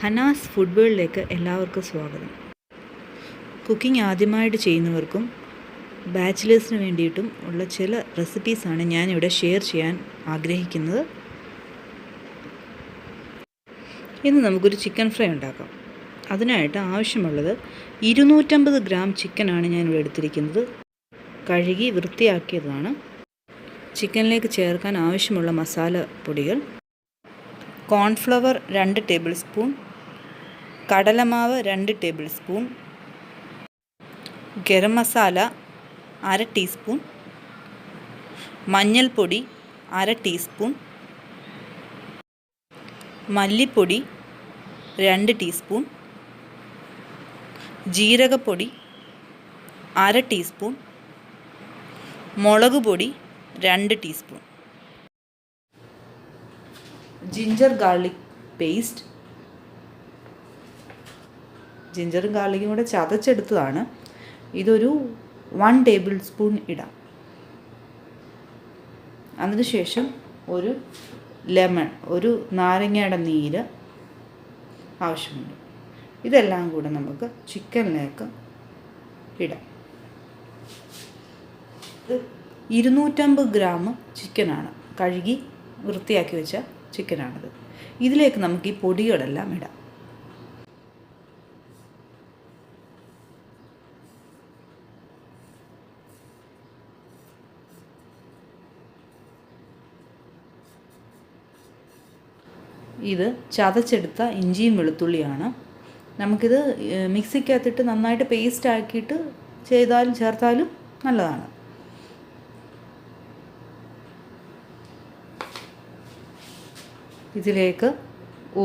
Hanas food വേൾഡിലേക്ക് എല്ലാവർക്കും സ്വാഗതം. കുക്കിംഗ് ആദ്യമായിട്ട് ചെയ്യുന്നവർക്കും ബാച്ചിലേഴ്സിന് വേണ്ടിയിട്ടും ഉള്ള ചില റെസിപ്പീസാണ് ഞാനിവിടെ ഷെയർ ചെയ്യാൻ ആഗ്രഹിക്കുന്നത്. ഇന്ന് നമുക്കൊരു ചിക്കൻ ഫ്രൈ ഉണ്ടാക്കാം. അതിനായിട്ട് ആവശ്യമുള്ളത് 250 ഗ്രാം ചിക്കനാണ് ഞാനിവിടെ എടുത്തിരിക്കുന്നത്. കഴുകി വൃത്തിയാക്കിയതാണ്. ചിക്കനിലേക്ക് ചേർക്കാൻ ആവശ്യമുള്ള മസാല പൊടികൾ: കോൺഫ്ലവർ 2 ടേബിൾ സ്പൂൺ, കടലമാവ് 2 table spoon, garam masala 1/2 teaspoon, മഞ്ഞൾപ്പൊടി 1/2 ടീസ്പൂൺ, മല്ലിപ്പൊടി 2 ടീസ്പൂൺ, ജീരകപ്പൊടി 1/2 ടീസ്പൂൺ, മുളക് പൊടി 2 ടീസ്പൂൺ, ജിഞ്ചർ ഗാർലിക് പേസ്റ്റ്. ജിഞ്ചറും ഗാർലിക്കും കൂടെ ചതച്ചെടുത്തതാണ്. ഇതൊരു 1 ടേബിൾ സ്പൂൺ ഇടാം. അതിനുശേഷം ഒരു ലെമൺ, ഒരു നാരങ്ങയുടെ നീര് ആവശ്യമുണ്ട്. ഇതെല്ലാം കൂടെ നമുക്ക് ചിക്കനിലേക്ക് ഇടാം. ഇത് 250 ഗ്രാം ചിക്കനാണ്. കഴുകി വൃത്തിയാക്കി വെച്ച ചിക്കനാണിത്. ഇതിലേക്ക് നമുക്ക് ഈ പൊടികളെല്ലാം ഇടാം. ഇത് ചതച്ചെടുത്ത ഇഞ്ചിയും വെളുത്തുള്ളിയാണ്. നമുക്കിത് മിക്സിക്കകത്തിട്ട് നന്നായിട്ട് പേസ്റ്റ് ആക്കിയിട്ട് ചേർത്താലും നല്ലതാണ്. ഇതിലേക്ക്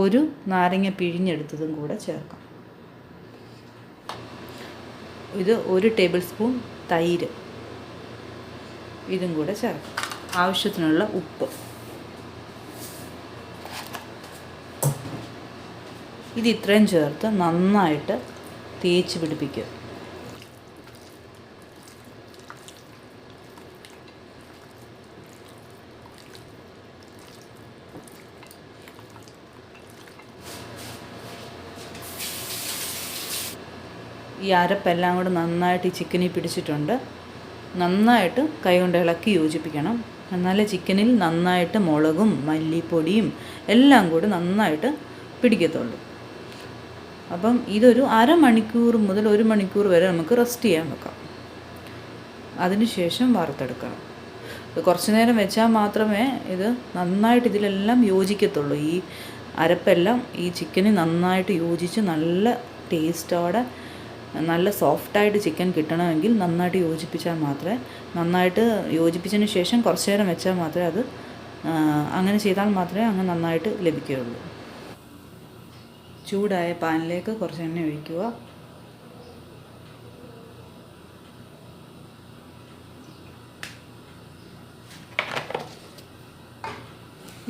ഒരു നാരങ്ങ പിഴിഞ്ഞെടുത്തതും കൂടെ ചേർക്കാം. ഇത് 1 ടേബിൾ സ്പൂൺ തൈര്, ഇതും കൂടെ ചേർക്കാം. ആവശ്യത്തിനുള്ള ഉപ്പ്. ഇത് ഇത്രയും ചേർത്ത് നന്നായിട്ട് തേച്ച് പിടിപ്പിക്കുക. ഈ അരപ്പെല്ലാം കൂടെ നന്നായിട്ട് ഈ ചിക്കനിൽ പിടിച്ചിട്ടുണ്ട്. നന്നായിട്ട് കൈകൊണ്ട് ഇളക്കി യോജിപ്പിക്കണം. എന്നാലേ ചിക്കനിൽ നന്നായിട്ട് മുളകും മല്ലിപ്പൊടിയും എല്ലാം കൂടി നന്നായിട്ട് പിടിക്കത്തുള്ളൂ. അപ്പം ഇതൊരു അരമണിക്കൂർ മുതൽ 1 മണിക്കൂർ വരെ നമുക്ക് റെസ്റ്റ് ചെയ്യാൻ വെക്കാം. അതിനുശേഷം വറുത്തെടുക്കണം. കുറച്ച് നേരം വെച്ചാൽ മാത്രമേ ഇത് നന്നായിട്ട് ഇതിലെല്ലാം യോജിക്കത്തുള്ളൂ. ഈ അരപ്പെല്ലാം ഈ ചിക്കന് നന്നായിട്ട് യോജിച്ച് നല്ല ടേസ്റ്റോടെ നല്ല സോഫ്റ്റായിട്ട് ചിക്കൻ കിട്ടണമെങ്കിൽ നന്നായിട്ട് യോജിപ്പിച്ചാൽ മാത്രമേ, നന്നായിട്ട് യോജിപ്പിച്ചതിന് ശേഷം കുറച്ച് നേരം വെച്ചാൽ മാത്രമേ അത്, അങ്ങനെ ചെയ്താൽ മാത്രമേ അങ്ങ് നന്നായിട്ട് ലഭിക്കുകയുള്ളൂ. ചൂടായ പാനിലേക്ക് കുറച്ച് എണ്ണ ഒഴിക്കുക.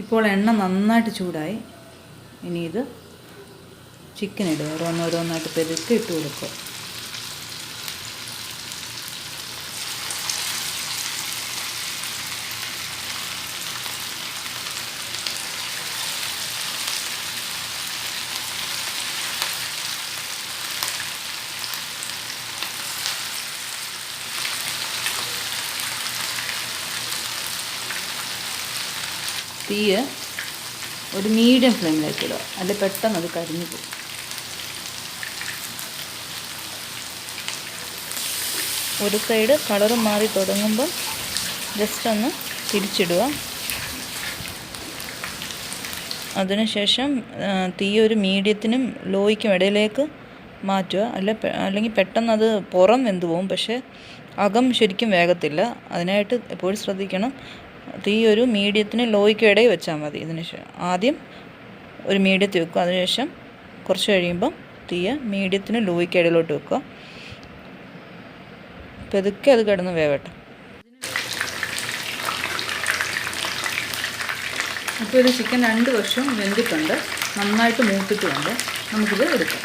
ഇപ്പോൾ എണ്ണ നന്നായിട്ട് ചൂടായി. ഇനി ഇത് ചിക്കൻ ഇടുക. ഓരോന്നോരോന്നായിട്ട് പെരുക്കെ ഇട്ട് കൊടുക്കുക. തീ ഒരു മീഡിയം ഫ്ലെയിമിലേക്ക് ഇടുക, അല്ലെങ്കിൽ പെട്ടെന്ന് അത് കരിഞ്ഞു പോകും. ഒരു സൈഡ് കളറ് മാറി തുടങ്ങുമ്പം ജസ്റ്റ് ഒന്ന് തിരിച്ചിടുക. അതിനുശേഷം തീ ഒരു മീഡിയത്തിനും ലോയ്ക്കും ഇടയിലേക്ക് മാറ്റുക. അല്ലെങ്കിൽ പെട്ടെന്ന് അത് പുറം വെന്ത് പോകും, പക്ഷേ അകം ശരിക്കും വേഗത്തില്ല. അതിനായിട്ട് എപ്പോഴും ശ്രദ്ധിക്കണം. തീ ഒരു മീഡിയത്തിന് ലോയ്ക്കും ഇടയിൽ വെച്ചാൽ മതി. ആദ്യം ഒരു മീഡിയത്തിൽ വെക്കുക. അതിനുശേഷം കുറച്ച് കഴിയുമ്പം തീ മീഡിയത്തിന് ലോയ്ക്ക് ഇടയിലോട്ട് വെക്കുക. പതുക്കെ അത് കിടന്ന് വേവട്ടെ. ഇപ്പോൾ ഒരു ചിക്കൻ 2 വശവും വെന്തിട്ടുണ്ട്, നന്നായിട്ട് മൂത്തിട്ടുമുണ്ട്. നമുക്കിത് എടുക്കാം.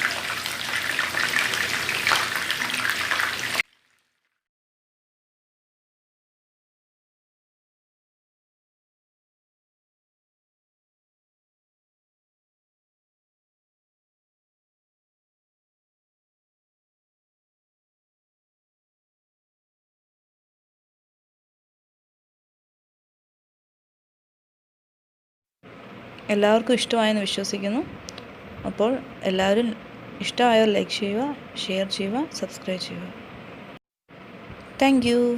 എല്ലാവർക്കും ഇഷ്ടമായെന്ന് വിശ്വസിക്കുന്നു. അപ്പോൾ എല്ലാവരും ഇഷ്ടമായാൽ ലൈക്ക് ചെയ്യുക, ഷെയർ ചെയ്യുക, സബ്സ്ക്രൈബ് ചെയ്യുക. Thank you.